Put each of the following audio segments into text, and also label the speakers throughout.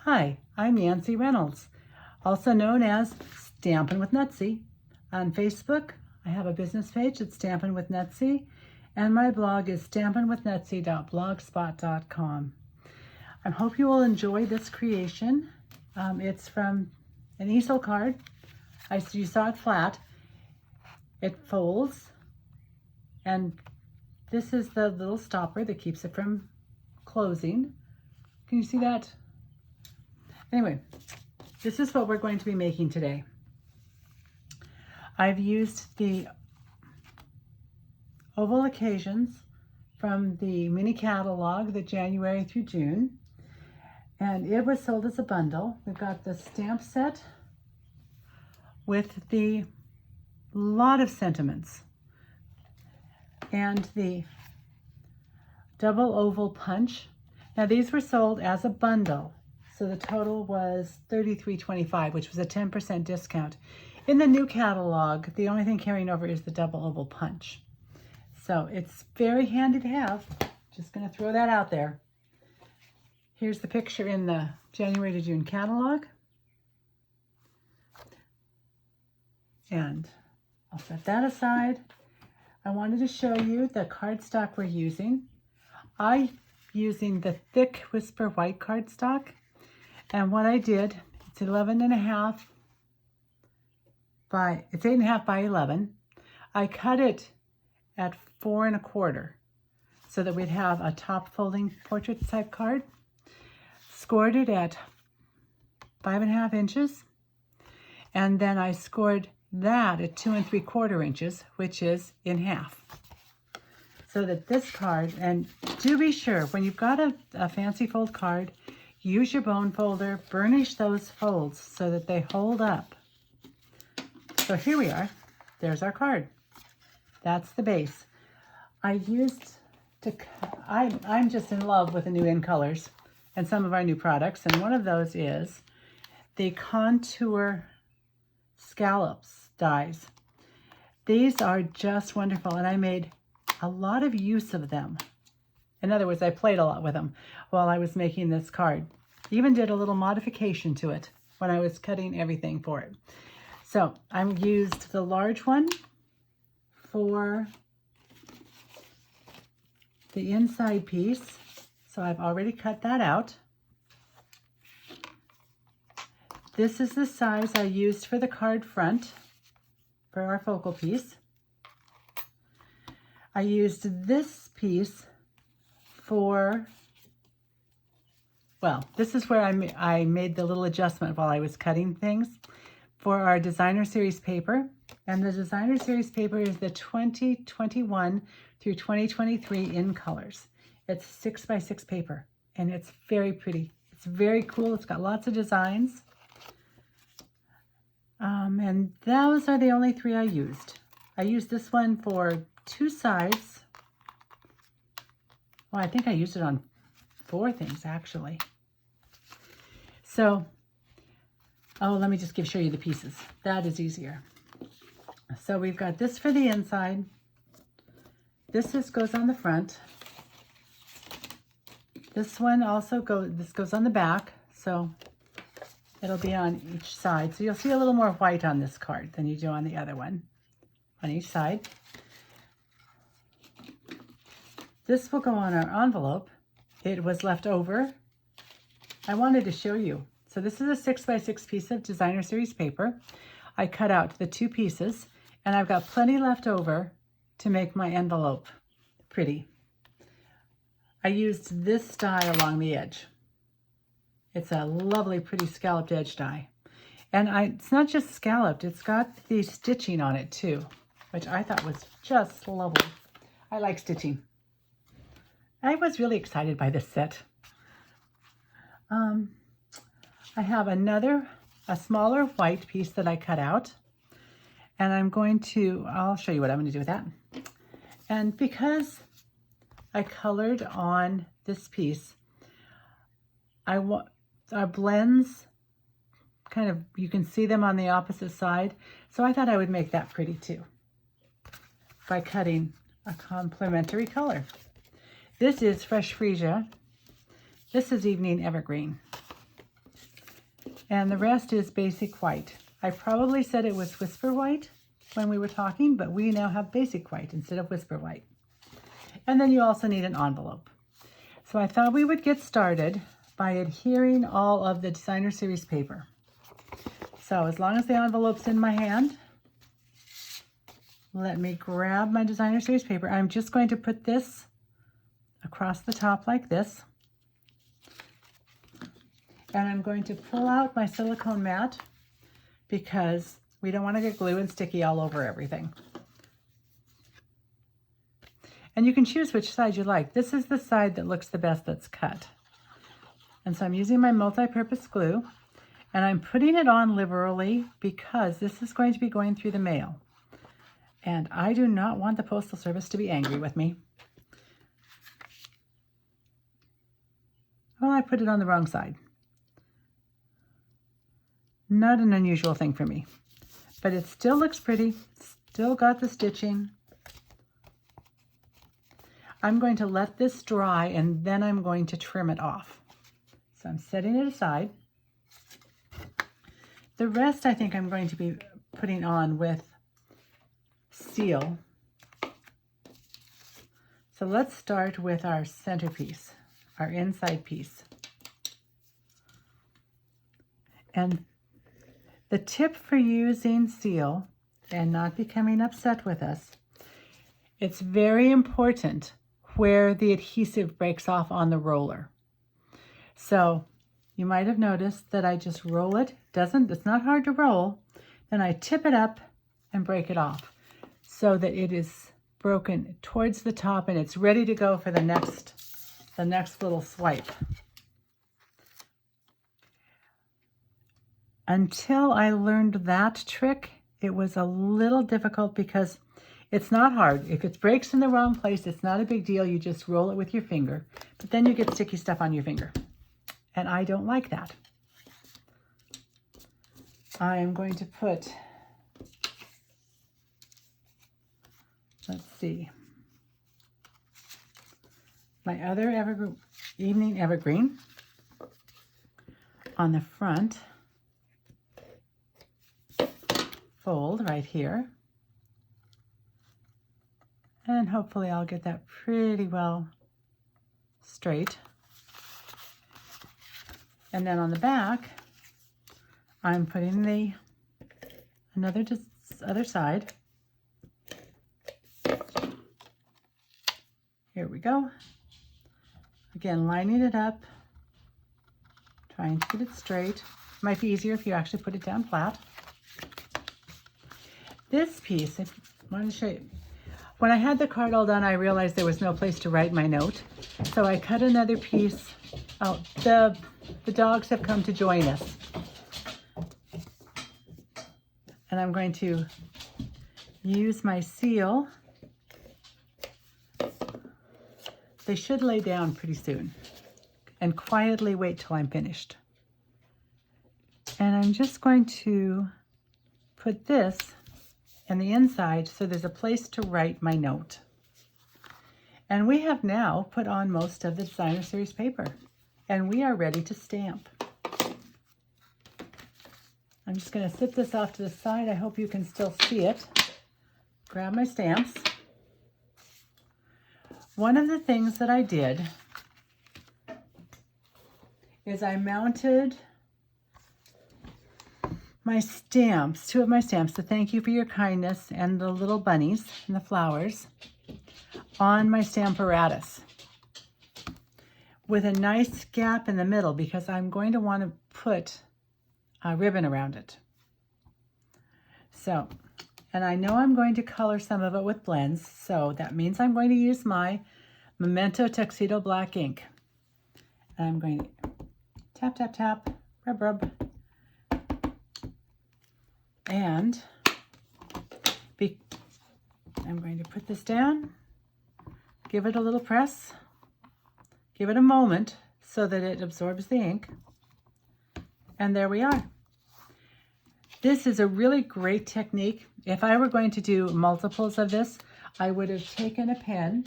Speaker 1: Hi, I'm Nancy Reynolds, also known as Stampin' with Nutsy. On Facebook, I have a business page at Stampin' with Nutsy, and my blog is stampinwithnutsy.blogspot.com. I hope you will enjoy this creation. It's from an easel card. You saw it flat. It folds, and this is the little stopper that keeps it from closing. Can you see that? Anyway, this is what we're going to be making today. I've used the oval occasions from the mini catalog, the January through June, and it was sold as a bundle. We've got the stamp set with the lot of sentiments and the double oval punch. Now these were sold as a bundle, so the total was $33.25, which was a 10% discount. In the new catalog, the only thing carrying over is the double oval punch. So it's very handy to have. Just going to throw that out there. Here's the picture in the January to June catalog. And I'll set that aside. I wanted to show you the cardstock we're using. I'm using the thick Whisper white cardstock. And what I did, it's 8.5 by 11. I cut it at 4 1/4 so that we'd have a top folding portrait type card. Scored it at 5.5 inches. And then I scored that at 2 3/4 inches, which is in half. So that this card, and do be sure, when you've got a fancy fold card, use your bone folder, burnish those folds so that they hold up. So here we are. There's our card. That's the base. I'm just in love with the new in colors and some of our new products, and one of those is the contour scallops dies. These are just wonderful, and I made a lot of use of them. In other words, I played a lot with them while I was making this card. Even did a little modification to it when I was cutting everything for it. So I used the large one for the inside piece. So I've already cut that out. This is the size I used for the card front for our focal piece. I used this piece for, well, this is where I made the little adjustment while I was cutting things for our designer series paper. And the designer series paper is the 2021 through 2023 in colors. It's 6 by 6 paper, and it's very pretty. It's very cool. It's got lots of designs. And those are the only 3 I used. I used this one for 2 sides. Well, I think I used it on 4 things, actually. So, let me just show you the pieces. That is easier. So we've got this for the inside. This goes on the front. This one also goes on the back, so it'll be on each side. So you'll see a little more white on this card than you do on the other one, on each side. This will go on our envelope. It was left over. I wanted to show you. So this is a 6 by 6 piece of designer series paper. I cut out the 2 pieces, and I've got plenty left over to make my envelope pretty. I used this die along the edge. It's a lovely, pretty scalloped edge die. And it's not just scalloped, it's got the stitching on it too, which I thought was just lovely. I like stitching. I was really excited by this set. I have a smaller white piece that I cut out, and I'll show you what I'm going to do with that. And because I colored on this piece, our blends you can see them on the opposite side. So I thought I would make that pretty too by cutting a complementary color. This is Fresh Freesia. This is Evening Evergreen. And the rest is basic white. I probably said it was whisper white when we were talking, but we now have basic white instead of whisper white. And then you also need an envelope. So I thought we would get started by adhering all of the designer series paper. So as long as the envelope's in my hand, let me grab my designer series paper. I'm just going to put this across the top like this. And I'm going to pull out my silicone mat because we don't want to get glue and sticky all over everything. And you can choose which side you like. This is the side that looks the best that's cut. And so I'm using my multi-purpose glue, and I'm putting it on liberally because this is going to be going through the mail. And I do not want the Postal Service to be angry with me. Well, I put it on the wrong side. Not an unusual thing for me, but it still looks pretty, still got the stitching. I'm going to let this dry and then I'm going to trim it off. So I'm setting it aside. The rest I think I'm going to be putting on with seal. So let's start with our centerpiece, our inside piece. And the tip for using seal and not becoming upset with us, it's very important where the adhesive breaks off on the roller. So you might have noticed that I just roll it. It's not hard to roll. Then I tip it up and break it off so that it is broken towards the top and it's ready to go for the next little swipe. Until I learned that trick, it was a little difficult because it's not hard. If it breaks in the wrong place, it's not a big deal. You just roll it with your finger, but then you get sticky stuff on your finger. And I don't like that. I am going to put, let's see, my other evening evergreen on the front fold right here. And hopefully I'll get that pretty well straight. And then on the back, I'm putting the other side. Here we go. Again, lining it up, trying to get it straight. Might be easier if you actually put it down flat. This piece, I wanted to show you. When I had the card all done, I realized there was no place to write my note. So I cut another piece out. The dogs have come to join us. And I'm going to use my seal. They should lay down pretty soon. And quietly wait till I'm finished. And I'm just going to put this and the inside so there's a place to write my note. And we have now put on most of the designer series paper and we are ready to stamp. I'm just going to sit this off to the side. I hope you can still see it. Grab my stamps. One of the things that I did is I mounted my stamps, two of my stamps, the thank you for your kindness and the little bunnies and the flowers, on my Stamparatus with a nice gap in the middle because I'm going to want to put a ribbon around it. So, and I know I'm going to color some of it with blends, so that means I'm going to use my Memento Tuxedo Black ink. And I'm going to tap, tap, tap, rub, rub. And I'm going to put this down, give it a little press, give it a moment so that it absorbs the ink. And there we are. This is a really great technique. If I were going to do multiples of this, I would have taken a pen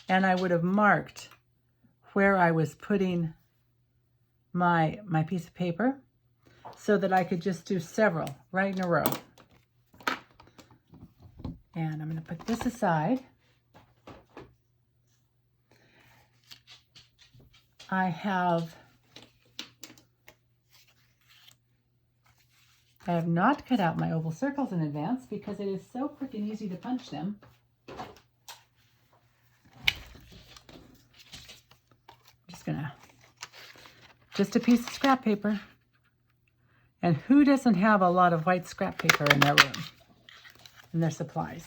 Speaker 1: and I would have marked where I was putting my piece of paper. so that I could just do several right in a row. And I'm going to put this aside. I have not cut out my oval circles in advance because it is so quick and easy to punch them. Just a piece of scrap paper. And who doesn't have a lot of white scrap paper in their room, in their supplies?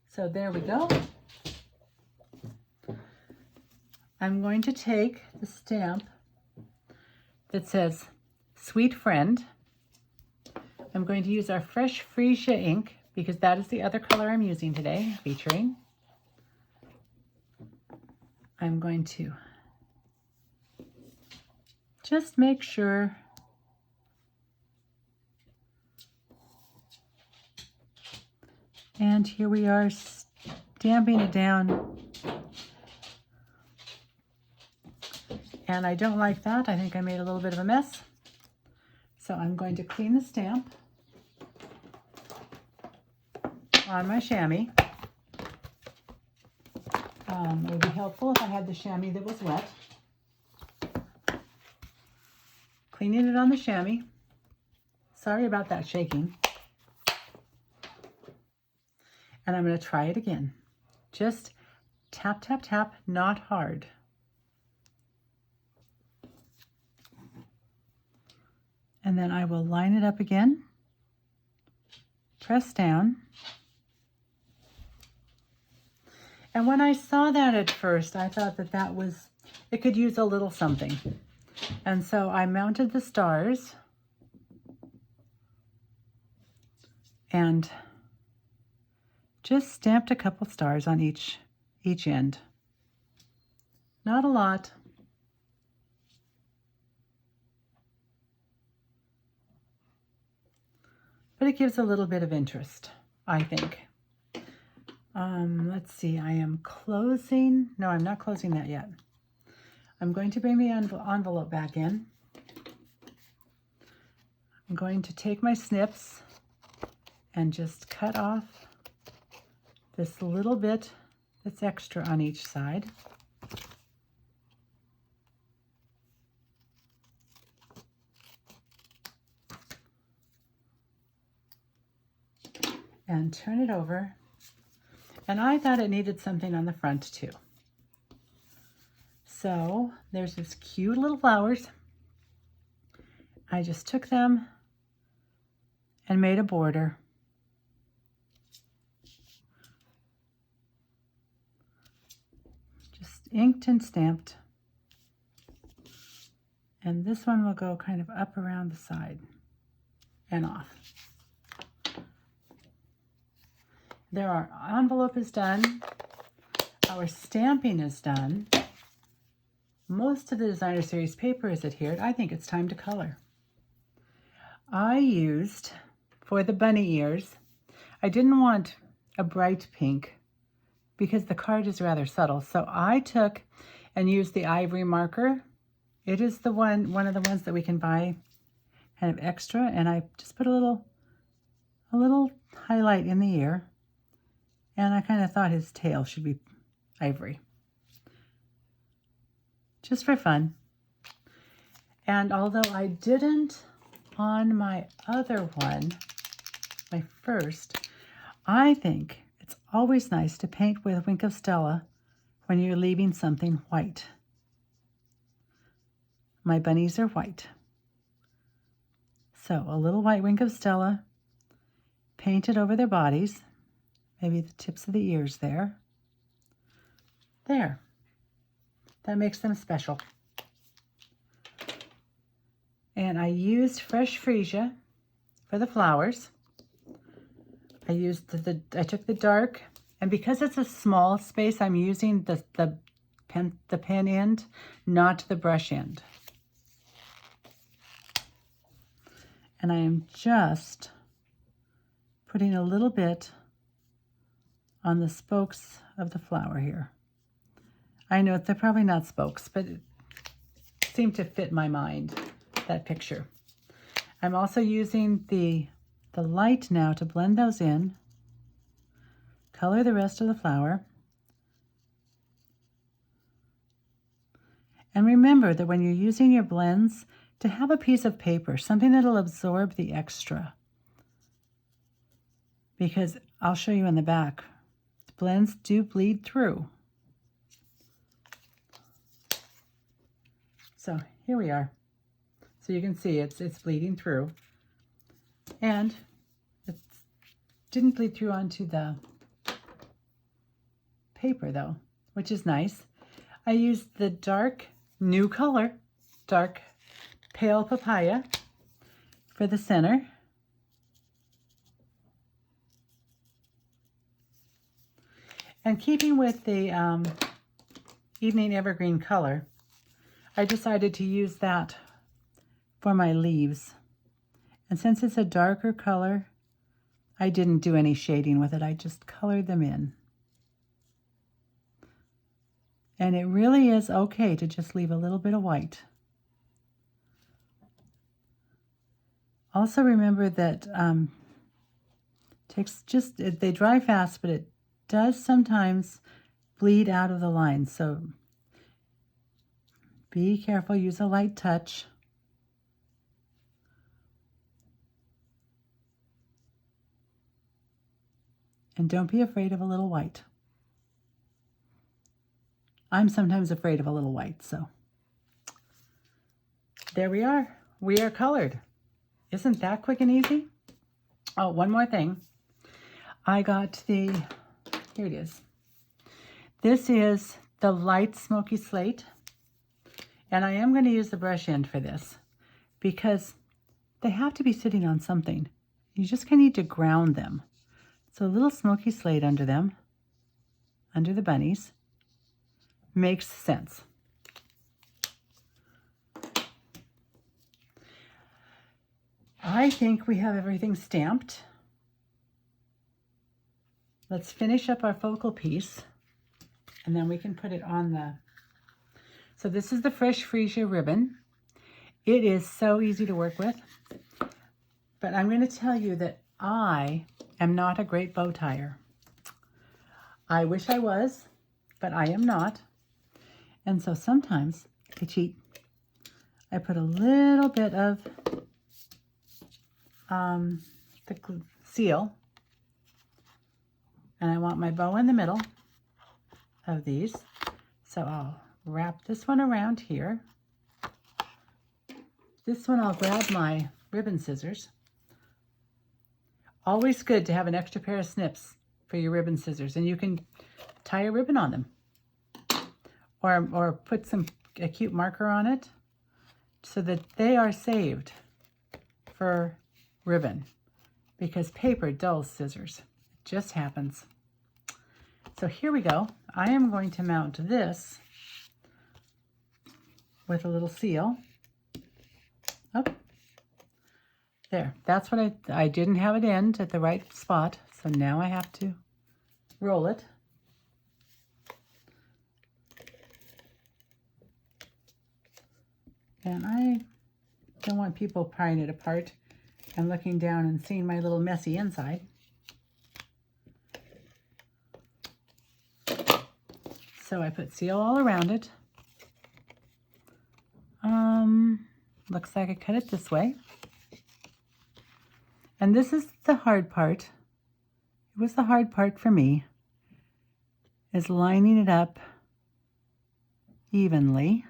Speaker 1: So there we go. I'm going to take the stamp that says Sweet Friend. I'm going to use our Fresh Freesia ink because that is the other color I'm using today, featuring. I'm going to just make sure and here we are stamping it down. And I don't like that. I think I made a little bit of a mess. So I'm going to clean the stamp on my chamois. It would be helpful if I had the chamois that was wet. Cleaning it on the chamois. Sorry about that shaking. And I'm going to try it again. Just tap, tap, tap, not hard. And then I will line it up again. Press down. And when I saw that at first, I thought that it could use a little something. And so I mounted the stars and just stamped a couple stars on each end. Not a lot. But it gives a little bit of interest, I think. Let's see, I am closing. No, I'm not closing that yet. I'm going to bring the envelope back in. I'm going to take my snips and just cut off this little bit that's extra on each side. And turn it over. And I thought it needed something on the front too. So there's this cute little flowers. I just took them and made a border. Just inked and stamped. And this one will go kind of up around the side and off. There, our envelope is done. Our stamping is done. Most of the Designer Series paper is adhered. I think it's time to color. I used, for the bunny ears, I didn't want a bright pink because the card is rather subtle. So I took and used the ivory marker. It is the one of the ones that we can buy kind of extra. And I just put a little highlight in the ear. And I kind of thought his tail should be ivory. Just for fun. And although I didn't on my other one, my first, I think it's always nice to paint with Wink of Stella when you're leaving something white. My bunnies are white. So a little white Wink of Stella, painted over their bodies. Maybe the tips of the ears there. There. That makes them special. And I used Fresh Freesia for the flowers. I took the dark, and because it's a small space, I'm using the pen end, not the brush end. And I am just putting a little bit on the spokes of the flower here. I know they're probably not spokes, but it seemed to fit my mind. that picture. I'm also using the light now to blend those in, color the rest of the flower. And remember that when you're using your blends, to have a piece of paper, something that'll absorb the extra. Because I'll show you in the back, the blends do bleed through. So here we are. So you can see it's bleeding through. And it didn't bleed through onto the paper though, which is nice. I used the dark new color, dark pale papaya for the center. And keeping with the evening evergreen color, I decided to use that for my leaves. And since it's a darker color, I didn't do any shading with it. I just colored them in. And it really is okay to just leave a little bit of white. Also remember that they dry fast, but it does sometimes bleed out of the line. So be careful, use a light touch. And don't be afraid of a little white. I'm sometimes afraid of a little white, so there we are. We are colored. Isn't that quick and easy? Oh, one more thing. I got here it is. This is the light smoky slate. And I am going to use the brush end for this because they have to be sitting on something. You just kind of need to ground them. So a little smoky slate under them, under the bunnies, makes sense. I think we have everything stamped. Let's finish up our focal piece and then we can put it on the... So this is the Fresh Freesia ribbon. It is so easy to work with, but I'm going to tell you that I am not a great bow tire. I wish I was, but I am not. And so sometimes I cheat. I put a little bit of the seal, and I want my bow in the middle of these. So I'll wrap this one around here. This one I'll grab my ribbon scissors. Always good to have an extra pair of snips for your ribbon scissors, and you can tie a ribbon on them. Or put a cute marker on it so that they are saved for ribbon, because paper dulls scissors. It just happens. So here we go. I am going to mount this with a little seal. Oh, there. That's what I didn't have it end at the right spot, so now I have to roll it. And I don't want people prying it apart and looking down and seeing my little messy inside. So I put seal all around it. Looks like I cut it this way. And this is the hard part. It was the hard part for me, is lining it up evenly.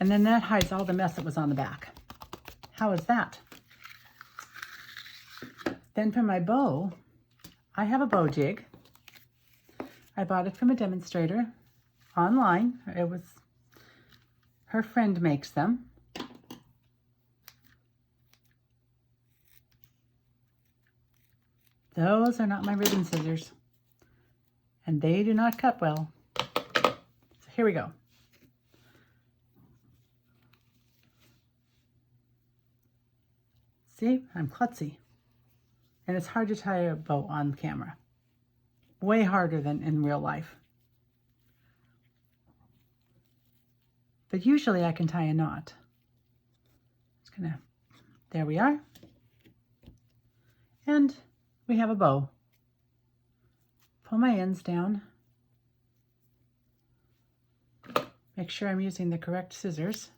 Speaker 1: And then that hides all the mess that was on the back. How is that? Then for my bow, I have a bow jig. I bought it from a demonstrator online. It was, her friend makes them. Those are not my ribbon scissors, and they do not cut well. So here we go. See, I'm klutzy. And it's hard to tie a bow on camera. way harder than in real life. But usually I can tie a knot. There we are. And we have a bow. Pull my ends down. Make sure I'm using the correct scissors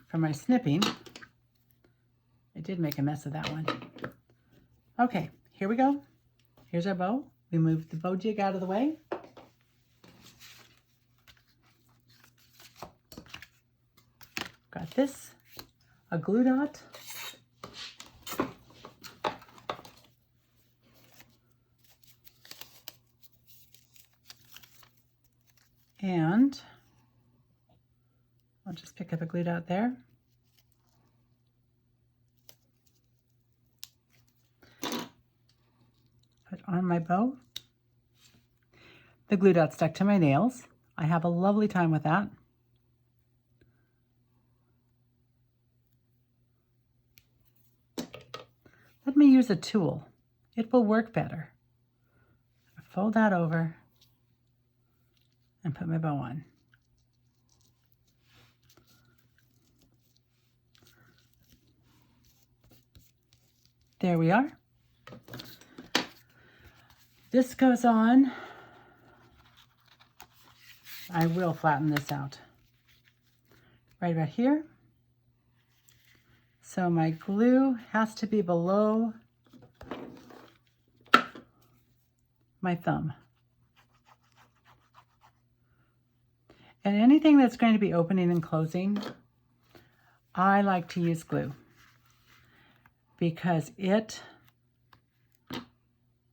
Speaker 1: for my snipping. I did make a mess of that one. Okay, here we go. Here's our bow. We moved the bow jig out of the way. Got this, a glue dot. And I'll just pick up a glue dot there. Put on my bow. The glue dot stuck to my nails. I have a lovely time with that. Let me use a tool. It will work better. Fold that over and put my bow on. There we are. This goes on. I will flatten this out right about here. So my glue has to be below my thumb. And anything that's going to be opening and closing, I like to use glue because it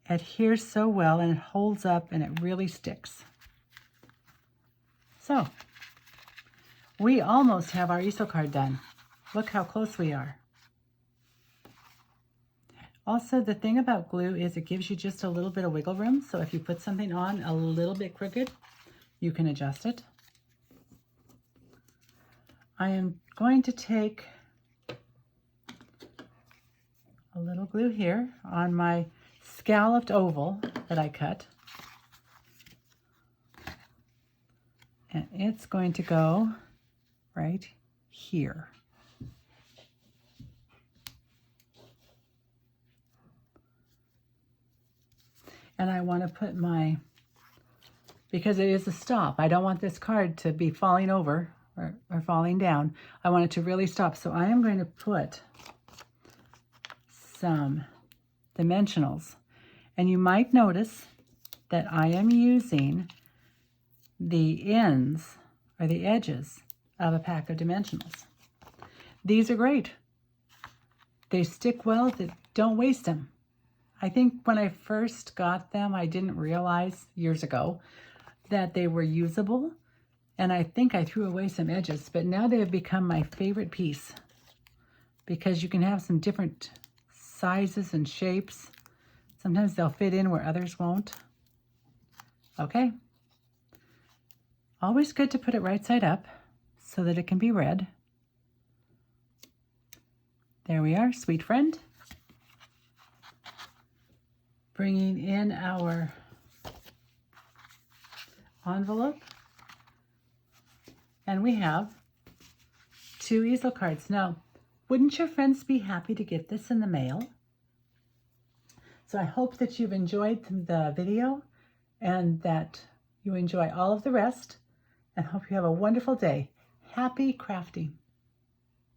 Speaker 1: adheres so well and it holds up and it really sticks. So we almost have our easel card done. Look how close we are. Also, the thing about glue is it gives you just a little bit of wiggle room. So if you put something on a little bit crooked, you can adjust it. I am going to take a little glue here on my scalloped oval that I cut. And it's going to go right here. And I want to put my, because it is a stop, I don't want this card to be falling over or falling down. I want it to really stop. So I am going to put some dimensionals. And you might notice that I am using the ends or the edges of a pack of dimensionals. These are great. They stick well, don't waste them. I think when I first got them, I didn't realize years ago that they were usable. And I think I threw away some edges, but now they have become my favorite piece because you can have some different sizes and shapes. Sometimes they'll fit in where others won't. Okay. Always good to put it right side up so that it can be read. There we are, sweet friend. Bringing in our envelope. And we have 2 easel cards. Now, wouldn't your friends be happy to get this in the mail? So I hope that you've enjoyed the video and that you enjoy all of the rest, and hope you have a wonderful day. Happy crafting.